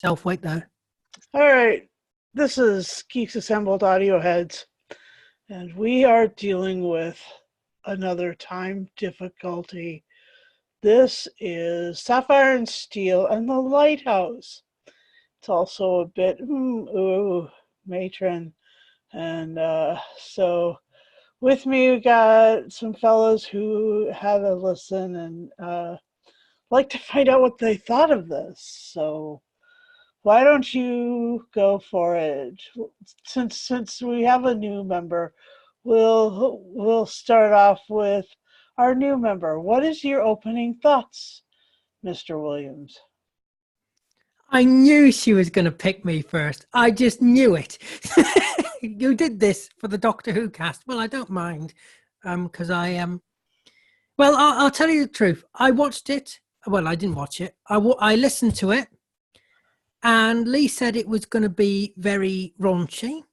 Self-weight there. All right, this is Geeks Assembled Audio Heads, and we are dealing with another time difficulty. This is Sapphire and Steel and the Lighthouse. It's also a bit, matron. And so with me, we got some fellows who had a listen and like to find out what they thought of this. So why don't you go for it? Since we have a new member, we'll start off with our new member. What is your opening thoughts, Mr. Williams? I knew she was going to pick me first. I just knew it. You did this for the Doctor Who cast. Well, I don't mind, because I am. Well, I'll tell you the truth. I watched it. Well, I didn't watch it. I listened to it, and Lee said it was going to be very raunchy,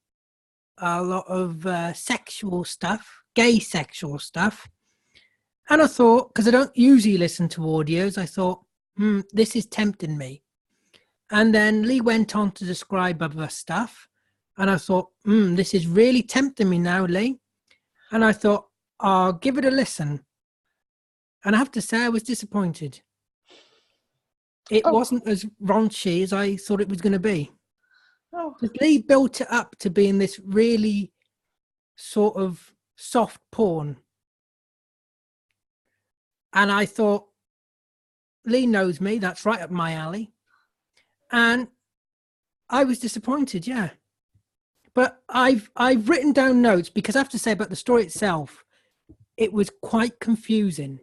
a lot of sexual stuff, gay sexual stuff. And I thought, because I don't usually listen to audios, I thought, this is tempting me. And then Lee went on to describe other stuff. And I thought, this is really tempting me now, Lee. And I thought, I'll give it a listen. And I have to say, I was disappointed. It wasn't as raunchy as I thought it was going to be. Lee built it up to being this really sort of soft porn. And I thought, Lee knows me. That's right up my alley. And I was disappointed, yeah. But I've written down notes because I have to say about the story itself, it was quite confusing.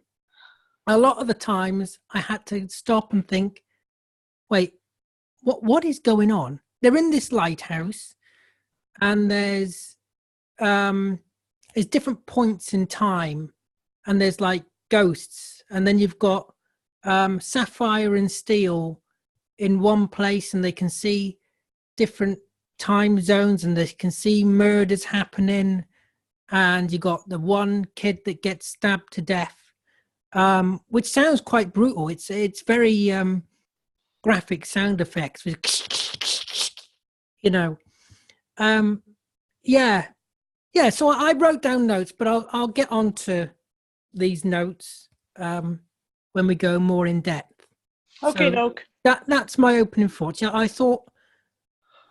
A lot of the times I had to stop and think, wait, what is going on? They're in this lighthouse and there's different points in time and there's like ghosts, and then you've got Sapphire and Steel in one place and they can see different time zones and they can see murders happening, and you got the one kid that gets stabbed to death, which sounds quite brutal. It's very graphic sound effects with so I wrote down notes, but I'll get on to these notes when we go more in depth. Okay, Doke. That's my opening thoughts. Yeah, I thought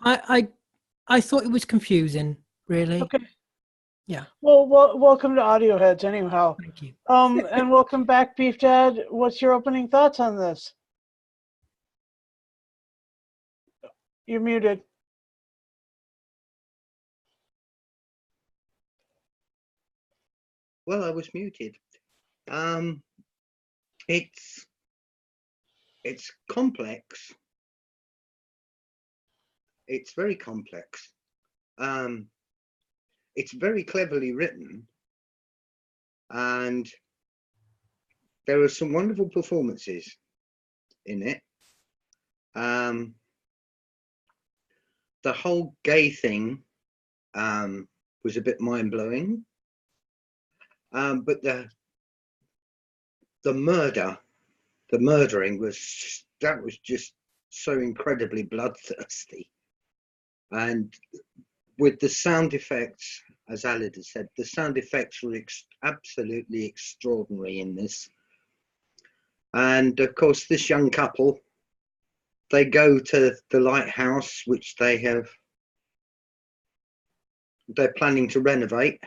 I thought it was confusing, really. Okay. Yeah. Well, welcome to Audio Heads, anyhow. Thank you. And welcome back, Beef Dad. What's your opening thoughts on this? You're muted. Well, I was muted. It's complex. It's very complex. It's very cleverly written, and there are some wonderful performances in it. The whole gay thing was a bit mind-blowing, but the murdering was just so incredibly bloodthirsty. And with the sound effects, as Alid has said, the sound effects were absolutely extraordinary in this. And of course, this young couple, they go to the lighthouse, which they're planning to renovate,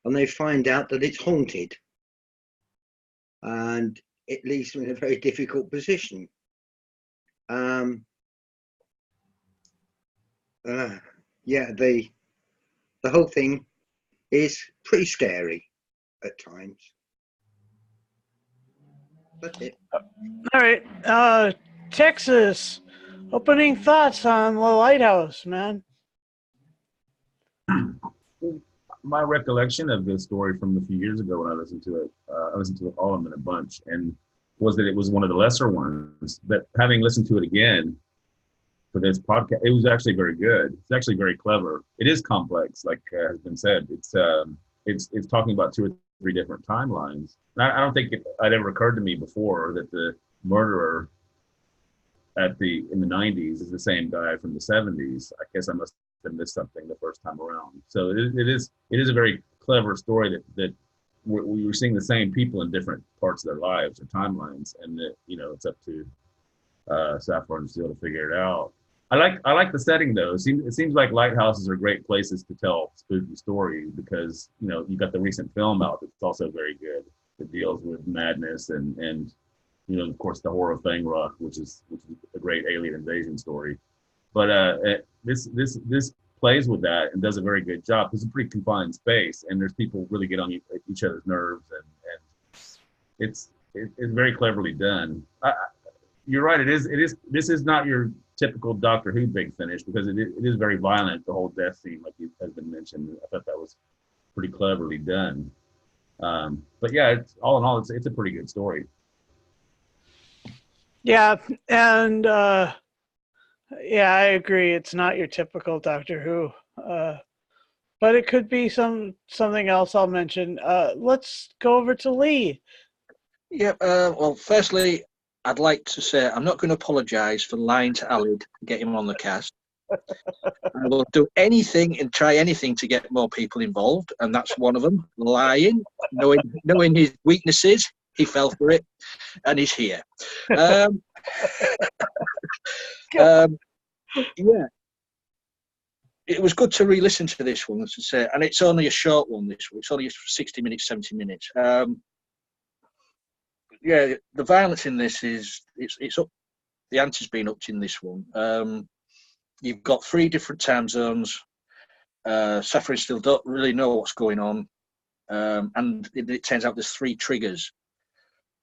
and they find out that it's haunted. And it leaves them in a very difficult position. The whole thing is pretty scary at times. That's it. All right. Texas, opening thoughts on the Lighthouse, man. My recollection of this story from a few years ago when I listened to it, all of them in a bunch, and was that it was one of the lesser ones. But having listened to it again for this podcast, it was actually very good. It's actually very clever. It is complex, like has been said. It's talking about 2 or 3 different timelines. I don't think it had ever occurred to me before that the murderer in the 90s is the same guy from the 70s. I guess I must have missed something the first time around. So it is a very clever story that we were seeing the same people in different parts of their lives or timelines, and that, you know, it's up to Sapphire and Steel to figure it out. I like the setting though. It seems like lighthouses are great places to tell spooky stories because, you know, you got the recent film out that's also very good. That deals with madness and you know, of course, the horror of Fang-Rock, which is a great alien invasion story. But this plays with that and does a very good job. It's a pretty confined space, and there's people really get on each other's nerves, and it's very cleverly done. You're right. It is. This is not your typical Doctor Who big finish because it is very violent. The whole death scene, like has been mentioned, I thought that was pretty cleverly done. But yeah, all in all, it's a pretty good story. Yeah, and yeah, I agree. It's not your typical Doctor Who, but it could be something else I'll mention. Let's go over to Lee. Yeah, well, firstly, I'd like to say I'm not going to apologise for lying to Alid to get him on the cast. I will do anything and try anything to get more people involved, and that's one of them. Lying, knowing his weaknesses, he fell for it, and he's here. Yeah, it was good to re-listen to this one, as I say, and it's only a short one. This one, it's only 60 minutes, 70 minutes. Yeah, the violence in this it's up. The ante's been upped in this one. You've got 3 different time zones. Sapphire still don't really know what's going on, and it turns out there's 3 triggers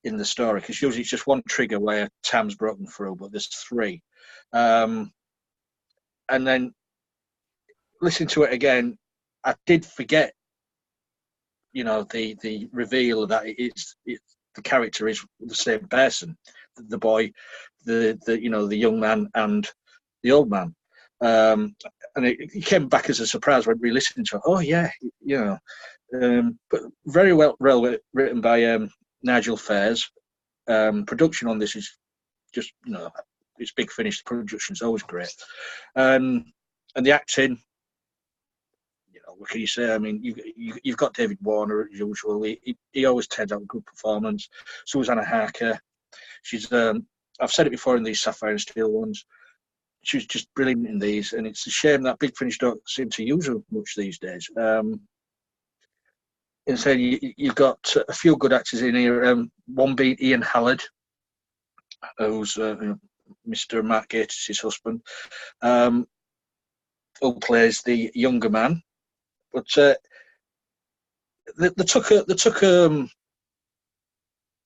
in the story, because usually it's just one trigger where time's broken through, but there's 3. And then listening to it again, I did forget, you know, the reveal that the character is the same person, the boy, the you know, the young man and the old man. And it came back as a surprise when we listened to it. Oh yeah, you know, but very well written by Nigel Fairs. Production on this is just, you know, it's Big Finish. The production's always great, and the acting, you know, what can you say? I mean, you've got David Warner as usual. He always turns out a good performance. Susanna Harker, she's I've said it before in these Sapphire and Steel ones. She's just brilliant in these, and it's a shame that Big Finish don't seem to use her much these days. Instead, you've got a few good actors in here. One being Ian Hallard, who's Mr. Mark Gatiss' husband, who plays the younger man. But they took a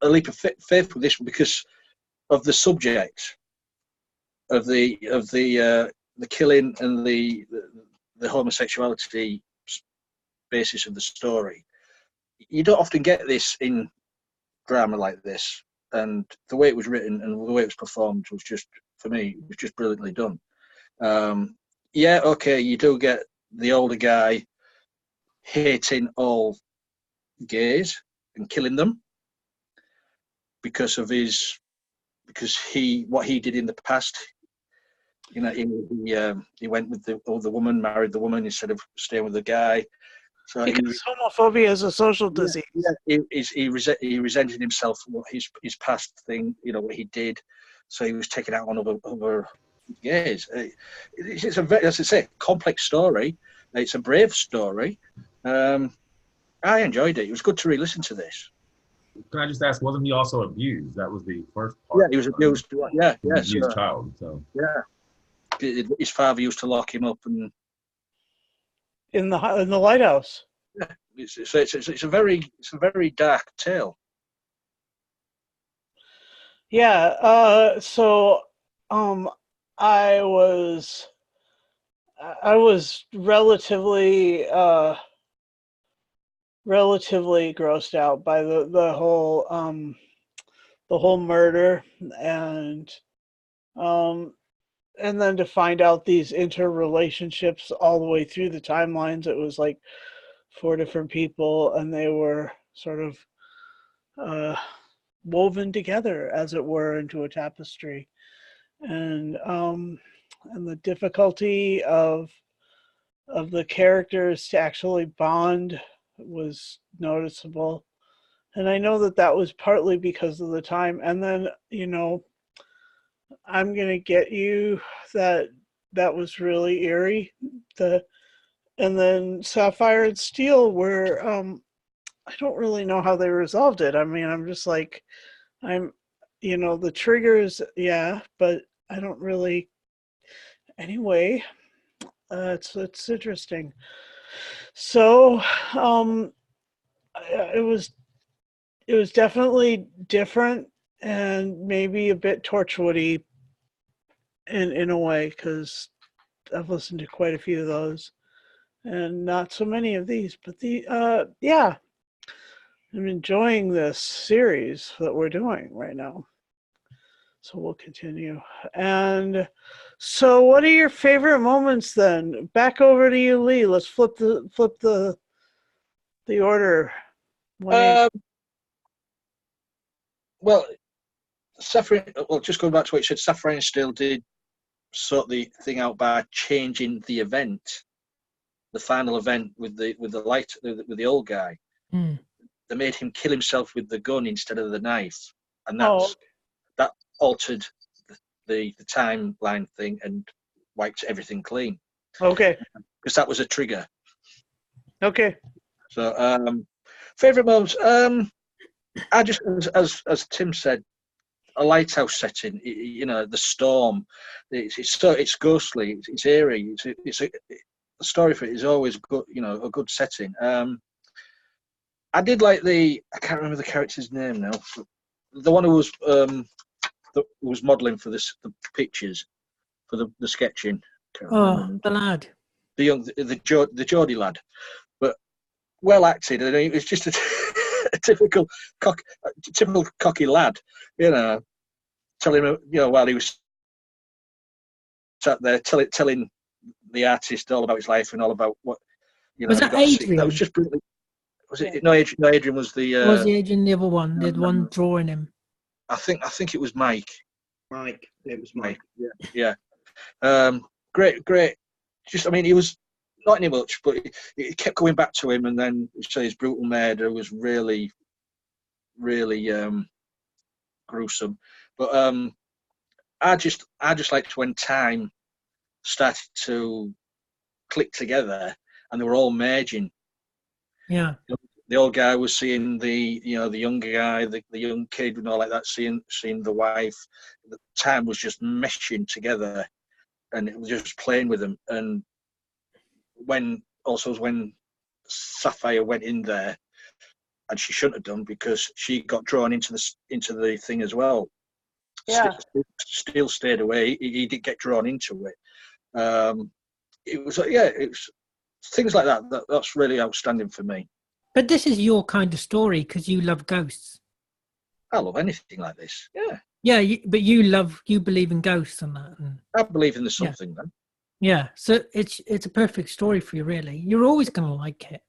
leap of faith with this one because of the subject of the killing and the homosexuality basis of the story. You don't often get this in drama like this, and the way it was written and the way it was performed was just, for me, it was just brilliantly done. Yeah, okay, you do get the older guy hating all gays and killing them because of what he did in the past. You know, he went with the older woman, married the woman instead of staying with the guy. So because homophobia is a social disease. Yeah, he resented himself for what his past thing, you know, what he did. So he was taking out on other gays. It's a very, as I say, complex story. It's a brave story. I enjoyed it. It was good to re-listen to this. Can I just ask, wasn't he also abused? That was the first part. Yeah, he was abused. Yeah, he was abused child. So yeah, his father used to lock him up and in the lighthouse. Yeah, it's a very dark tale. Yeah. So, I was relatively grossed out by the whole murder, and then to find out these interrelationships all the way through the timelines. It was like 4 different people, and they were sort of woven together, as it were, into a tapestry. and the difficulty of the characters to actually bond was noticeable. And I know that that was partly because of the time. And then, you know, I'm gonna get you that was really eerie. And then Sapphire and Steel were I don't really know how they resolved it. I mean, I'm just like you know, the triggers, yeah, but I don't really anyway. It's interesting. So it was definitely different and maybe a bit Torchwoody in a way, because I've listened to quite a few of those and not so many of these, but yeah, I'm enjoying this series that we're doing right now, so we'll continue. And so what are your favorite moments then? Back over to you, Lee. Let's flip the order. Well, just going back to what you said, Sapphire and Steel did sort the thing out by changing the event, the final event with the old guy. Mm. They made him kill himself with the gun instead of the knife, and Oh, that altered the timeline thing and wiped everything clean. okay. Because that was a trigger. Okay. So, favorite moments. I just, as Tim said, a lighthouse setting. You know, the storm. It's ghostly. It's eerie. The story for it is always good. You know, a good setting. I did like I can't remember the character's name now. The one who was modelling for the pictures for the sketching. Oh, the lad. The Geordie lad, but well acted, and it was just a typical cocky lad, you know, telling him, you know, while he was sat there telling the artist all about his life and all about what, you know. Was that Adrian? That was just brilliant. Was it? No, Adrian was the. Was the Adrian the other one? The one drawing him. I think it was Mike. Mike, it was Mike. Yeah. Great. Just, I mean, he was not any much, but it kept going back to him, and then his brutal murder was really, really gruesome. But I just liked when time started to click together, and they were all merging. Yeah. The old guy was seeing the younger guy, the young kid and all like that, seeing the wife. The time was just meshing together, and it was just playing with them. And when Sapphire went in there, and she shouldn't have done, because she got drawn into the thing as well. Yeah. Steel stayed away. He did get drawn into it. It was things like that. That's really outstanding for me. But this is your kind of story because you love ghosts. I love anything like this. Yeah. Yeah, but you believe in ghosts and that. And, I believe in something then. Yeah, so it's a perfect story for you, really. You're always going to like it.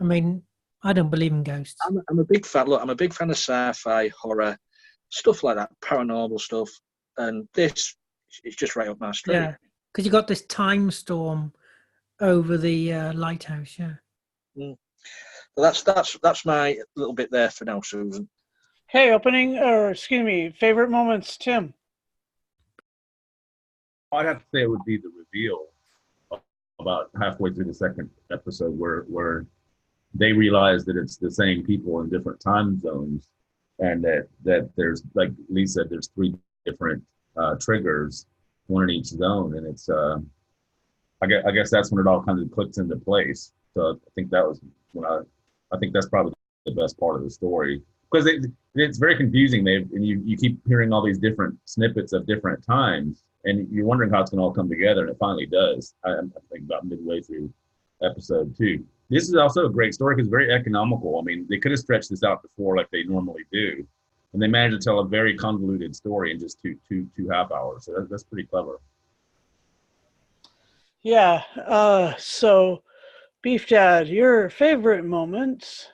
I mean, I don't believe in ghosts. I'm a big fan. Look, I'm a big fan of sci-fi, horror, stuff like that, paranormal stuff, and this is just right up my street. Yeah, because you got this time storm over the lighthouse. Yeah. Mm. That's my little bit there for now, Susan. Hey, favorite moments, Tim. I'd have to say it would be the reveal about halfway through the second episode where they realize that it's the same people in different time zones, and that there's, like Lee said, there's 3 different triggers, one in each zone, and it's I guess that's when it all kind of clicks into place. So I think that was when I think that's probably the best part of the story, because it's very confusing. And you keep hearing all these different snippets of different times, and you're wondering how it's going to all come together, and it finally does. I think about midway through episode 2. This is also a great story because it's very economical. I mean, they could have stretched this out before like they normally do, and they managed to tell a very convoluted story in just two half hours. So that's pretty clever. Yeah. So, Beef Dad, your favorite moments?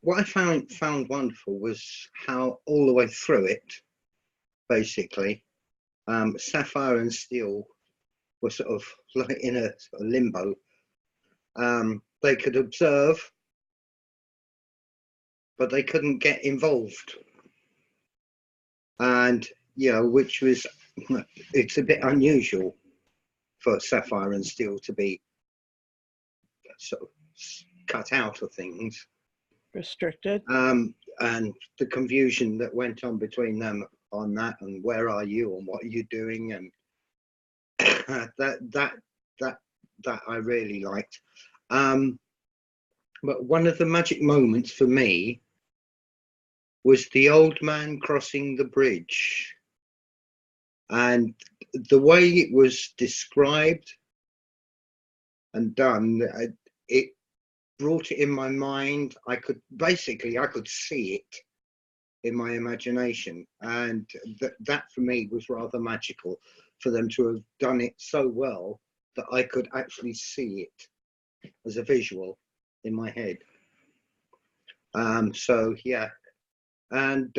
what I found wonderful was how all the way through it, basically, Sapphire and Steel were sort of like in a sort of limbo. They could observe, but they couldn't get involved. And, you know, which was, it's a bit unusual for Sapphire and Steel to be sort of cut out of things. Restricted. And the confusion that went on between them on that, and where are you and what are you doing, and that I really liked. But one of the magic moments for me was the old man crossing the bridge, and the way it was described and done, it brought it in my mind. I could see it in my imagination, and that for me was rather magical, for them to have done it so well that I could actually see it as a visual in my head. So yeah, and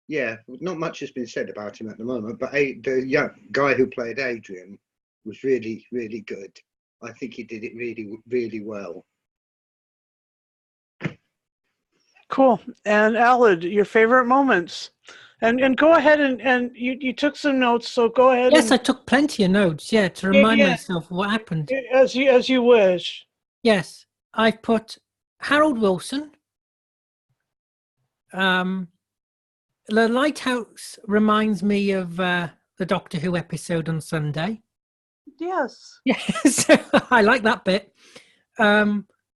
yeah, not much has been said about him at the moment, but the young guy who played Adrian was really, really good. I think he did it really, really well. Cool. And Alid, your favorite moments. And go ahead and you took some notes, so go ahead. Yes, I took plenty of notes, yeah, to remind myself what happened. As you wish. Yes, I put Harold Wilson. The Lighthouse reminds me of the Doctor Who episode on Sunday. Yes. Yes, I like that bit.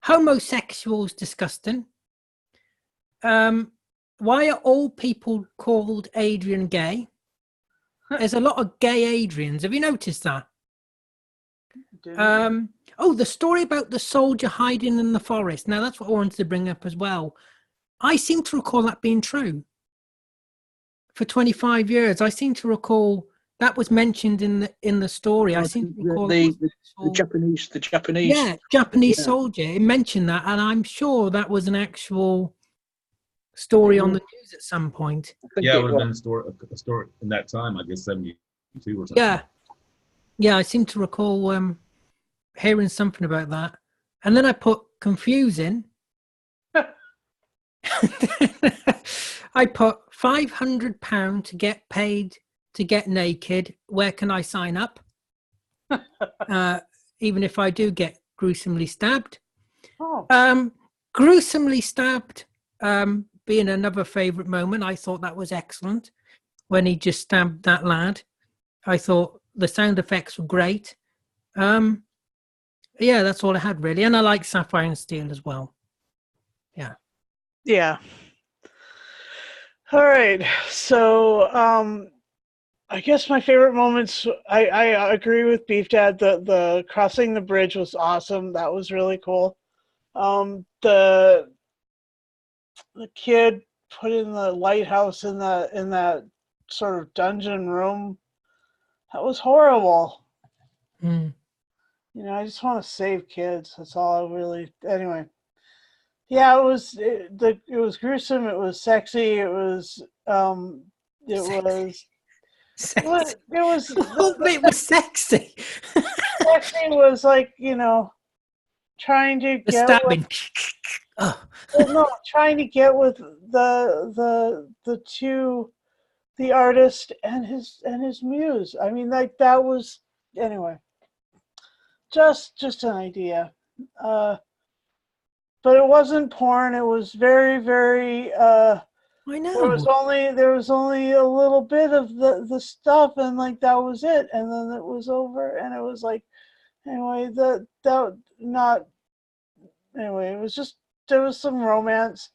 Homosexuals disgusting. Why are all people called Adrian gay? There's a lot of gay Adrians. Have you noticed that? Oh, the story about the soldier hiding in the forest. Now, that's what I wanted to bring up as well. I seem to recall that being true. For 25 years, I seem to recall that was mentioned in the story. I seem to recall the Japanese. Yeah, Japanese soldier. It mentioned that, and I'm sure that was an actual story on the news at some point. Yeah, it would have been a story in that time, I guess 72 or something. Yeah, I seem to recall hearing something about that. And then I put confusing. I put £500 to get paid to get naked. Where can I sign up? Even if I do get gruesomely stabbed. Gruesomely stabbed being another favourite moment. I thought that was excellent when he just stabbed that lad. I thought the sound effects were great. Yeah, that's all I had really. And I like Sapphire and Steel as well. Yeah. All right. So I guess my favorite moments, I agree with Beef Dad. The crossing the bridge was awesome. That was really cool. The kid put in the lighthouse in that sort of dungeon room. That was horrible. You know, I just want to save kids. That's all I really. Anyway, yeah, it was gruesome. It was sexy. It was Sexy. It was sexy. Sexy was like, you know, trying to The get stabbing. trying to get with the two, the artist and his muse. I mean, like that was anyway. Just an idea. But it wasn't porn. It was very, very. I know. There was only a little bit of the stuff, and like that was it, and then it was over, and it was like, anyway, Anyway, it was just there was some romance.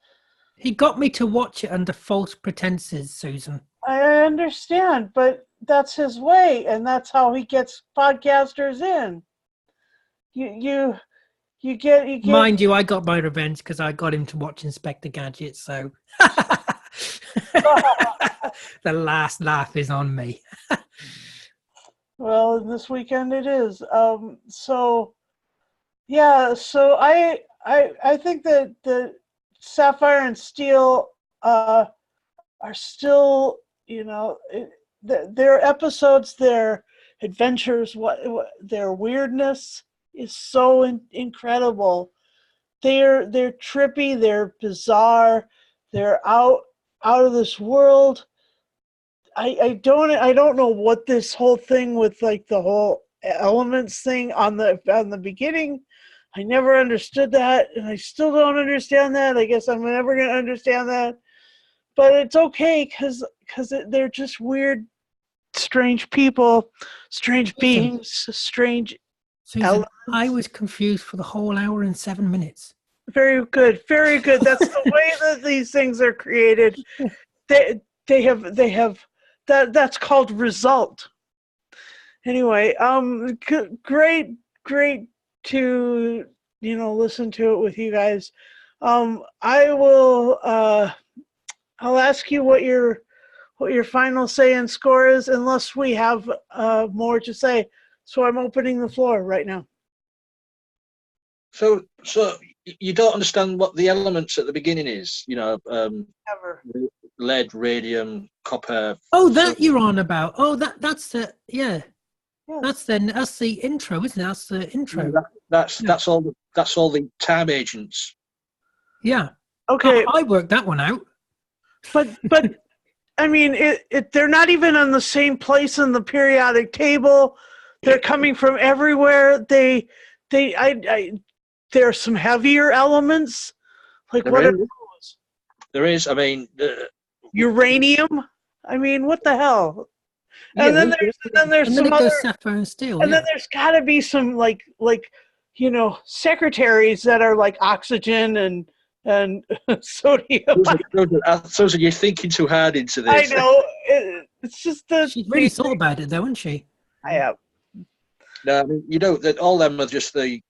He got me to watch it under false pretenses, Susan. I understand, but that's his way, and that's how he gets podcasters in. You get. Mind you, I got my revenge because I got him to watch Inspector Gadget, so the last laugh is on me. Well, this weekend it is. So yeah, so I think that Sapphire and Steel are still, their episodes, their adventures, what their weirdness is so incredible. They're trippy, they're bizarre, they're out of this world. I don't know what this whole thing with like the whole elements thing on the beginning. I never understood that, and I still don't understand that. I guess I'm never going to understand that, but it's okay because they're just weird, strange people, strange beings, strange. Susan, I was confused for the whole hour and 7 minutes. Very good, very good. That's the way that these things are created. They have that's called result. Anyway, great to listen to it with you guys. I will I'll ask you what your final say and score is, unless we have more to say. So I'm opening the floor right now. So you don't understand what the elements at the beginning is, Ever. lead, radium, copper. Oh, that you're on about. Oh, that's the Yes. That's the intro, isn't it? That's the intro. That's all the time agents. Yeah. Okay. I worked that one out. But I mean, they're not even on the same place in the periodic table. They're coming from everywhere. There are some heavier elements. Like what are those? There is. I mean, uranium. I mean, what the hell? And then there's some other Sapphire and Steel. And then there's got to be some like secretaries that are like oxygen and sodium. Susan, you're thinking too hard into this. I know. It's just she really thought about it, though, hasn't she? I have. No, I mean, that all them are just the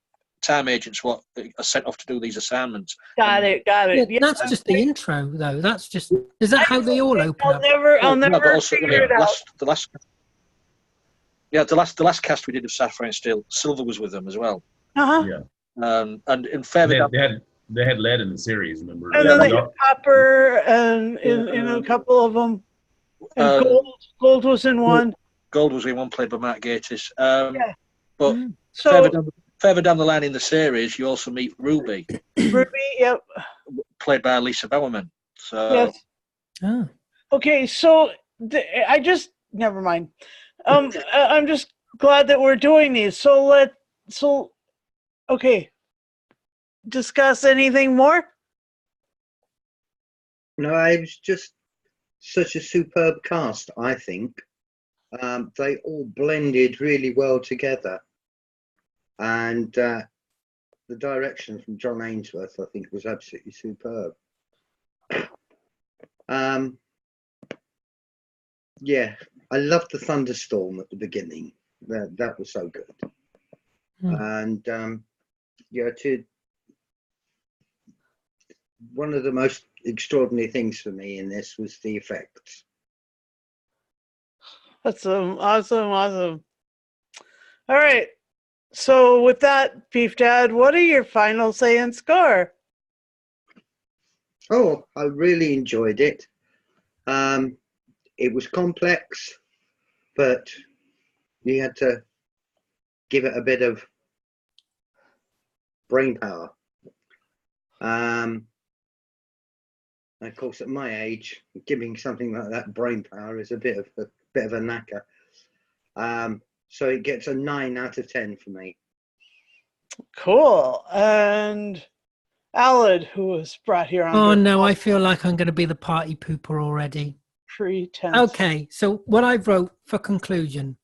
time agents what are sent off to do these assignments. Got it. Yeah, that's just the intro, though. That's just. Is that how they all open up? I'll never figure it out. The last cast we did of Sapphire and Steel, Silver was with them as well. Yeah. And in further they had lead in the series, remember? And then they had copper and in a couple of them. And gold was in one. Gold was in one, played by Mark Gatiss. But so further down the line in the series, you also meet Ruby. Ruby, yep. Played by Lisa Bowerman. So yes. Oh. Okay, so never mind. I'm just glad that we're doing these. So okay. Discuss anything more? No, it was just such a superb cast, I think. They all blended really well together. And the direction from John Ainsworth, I think, was absolutely superb. Yeah, I loved the thunderstorm at the beginning. That was so good. And one of the most extraordinary things for me in this was the effects. Awesome. All right. So with that, Beef Dad, what are your final say and score? Oh, I really enjoyed it. It was complex, but you had to give it a bit of brain power. Of course, at my age, giving something like that brain power is a bit of a knacker. So it gets a 9 out of 10 for me. Cool. And Alad, who was brought here on. Oh no, I feel like I'm going to be the party pooper already. Pretense. Okay, so what I wrote for conclusion,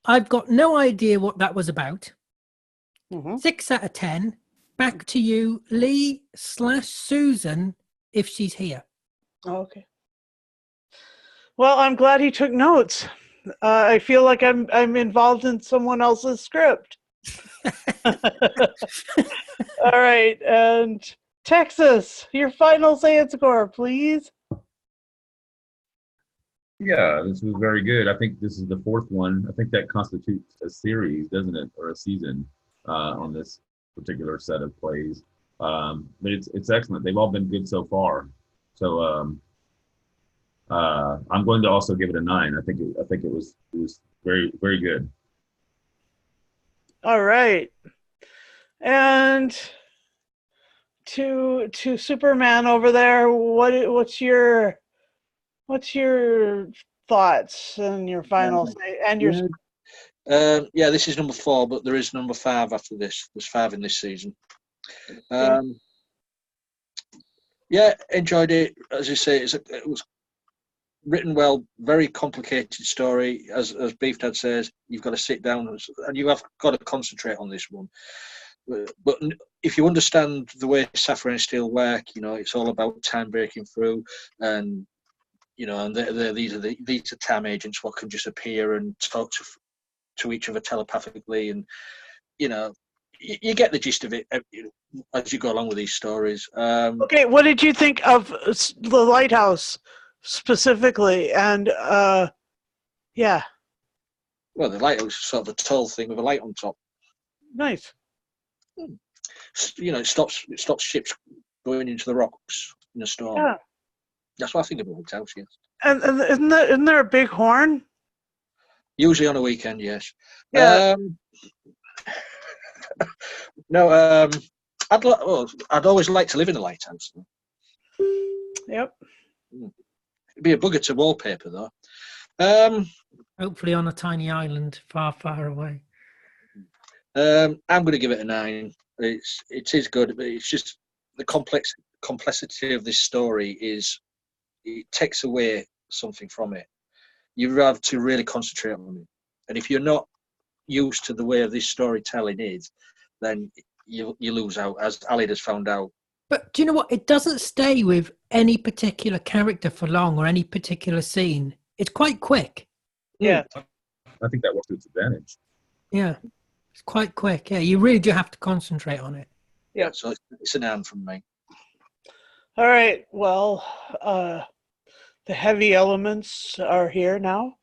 I've got no idea what that was about. 6 out of 10. Back to you, Lee/Susan, if she's here. Okay. Well, I'm glad he took notes. I feel like I'm involved in someone else's script. All right, and Texas, your final say and score, please. Yeah, this was very good. I think this is the 4th one. I think that constitutes a series, doesn't it, or a season on this particular set of plays. But it's excellent. They've all been good so far. So I'm going to also give it a 9. I think it was very, very good. All right. And to Superman over there, what's your thoughts and your final say and your Yeah, this is number 4, but there is number 5 after this. There's 5 in this season. Yeah, enjoyed it. As you say, it was written well, very complicated story. As Beef Dad says, you've got to sit down and you have got to concentrate on this one. But if you understand the way Sapphire and Steel work, it's all about time breaking through, and and these are time agents what can just appear and talk to each other telepathically, and you get the gist of it as you go along with these stories. Okay, what did you think of the Lighthouse specifically? And yeah, well, the lighthouse is sort of a tall thing with a light on top. Nice. It stops ships going into the rocks in a storm. Yeah. That's what I think of the Lighthouse. Yes. And isn't there a big horn? Usually on a weekend, yes. Yeah. No, I'd always like to live in a lighthouse. Yep. It'd be a bugger to wallpaper, though. Hopefully on a tiny island far, far away. I'm going to give it a 9. It is good, but it's just the complexity of this story it takes away something from it. You have to really concentrate on it, and if you're not used to the way of this storytelling is, then you lose out, as Alid has found out. But do you know what? It doesn't stay with any particular character for long or any particular scene. It's quite quick. Yeah. I think that works to its advantage. Yeah. It's quite quick. Yeah. You really do have to concentrate on it. Yeah. So it's a 9 from me. All right. Well, the heavy elements are here now.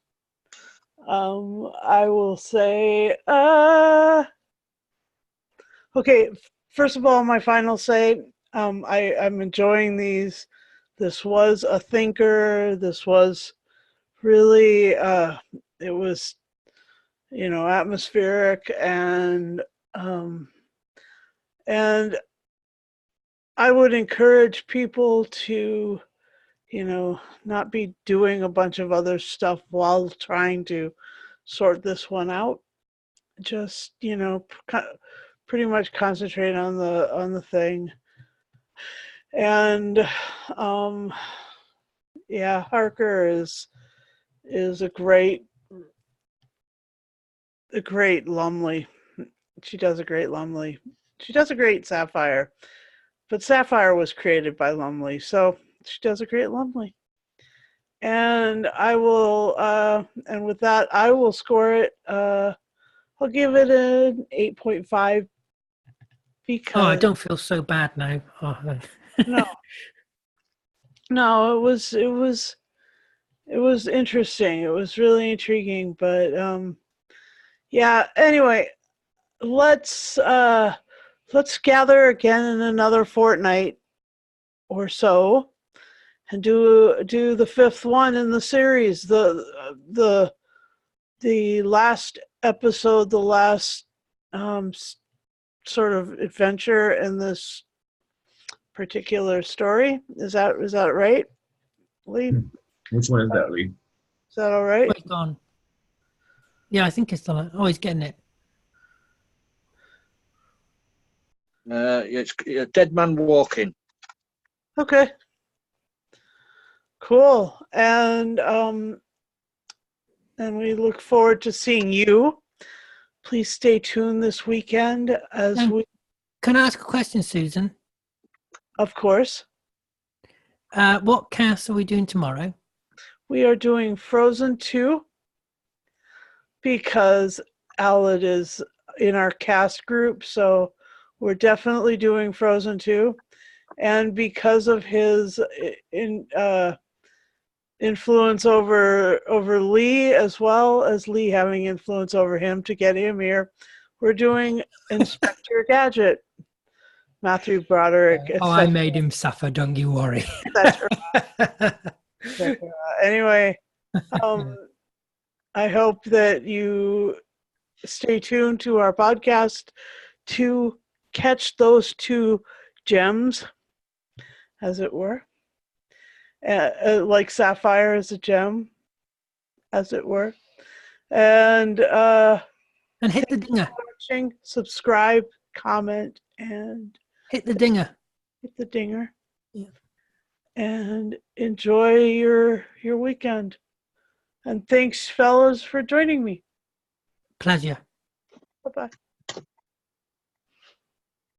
I will say, okay, first of all, my final say, I'm enjoying these. This was a thinker. This was really, it was, atmospheric, and I would encourage people to, not be doing a bunch of other stuff while trying to sort this one out. Just, pretty much concentrate on the thing. And yeah, Harker is a great Lumley. She does a great Lumley. She does a great Sapphire. But Sapphire was created by Lumley, so she does a great Lumley. And I will, and with that, I will score it. I'll give it an 8.5 because. Oh, I don't feel so bad now. Oh, no, it was interesting. It was really intriguing, but yeah. Anyway, let's gather again in another fortnight or so and do the 5th one in the series, the last episode, the last sort of adventure in this particular story. Is that right, Lee? Which one is that, Lee? Is that all right? Wait, gone. Yeah, I think it's the. Oh, he's getting it. It's a Dead Man Walking. Okay. Cool. And we look forward to seeing you. Please stay tuned this weekend as we. Can I ask a question, Susan? Of course. What cast are we doing tomorrow? We are doing Frozen 2 because Alid is in our cast group, so we're definitely doing Frozen 2. And because of his influence over Lee, as well as Lee having influence over him to get him here, we're doing Inspector Gadget. Matthew Broderick, Oh, I etc. made him suffer, don't you worry. Anyway, I hope that you stay tuned to our podcast to catch those two gems, as it were. Like Sapphire is a gem, as it were. And hit the dinger. watching, subscribe, comment, and Hit the dinger. hit the dinger. Yeah. And enjoy your weekend. And thanks, fellas, for joining me. Pleasure. Bye-bye.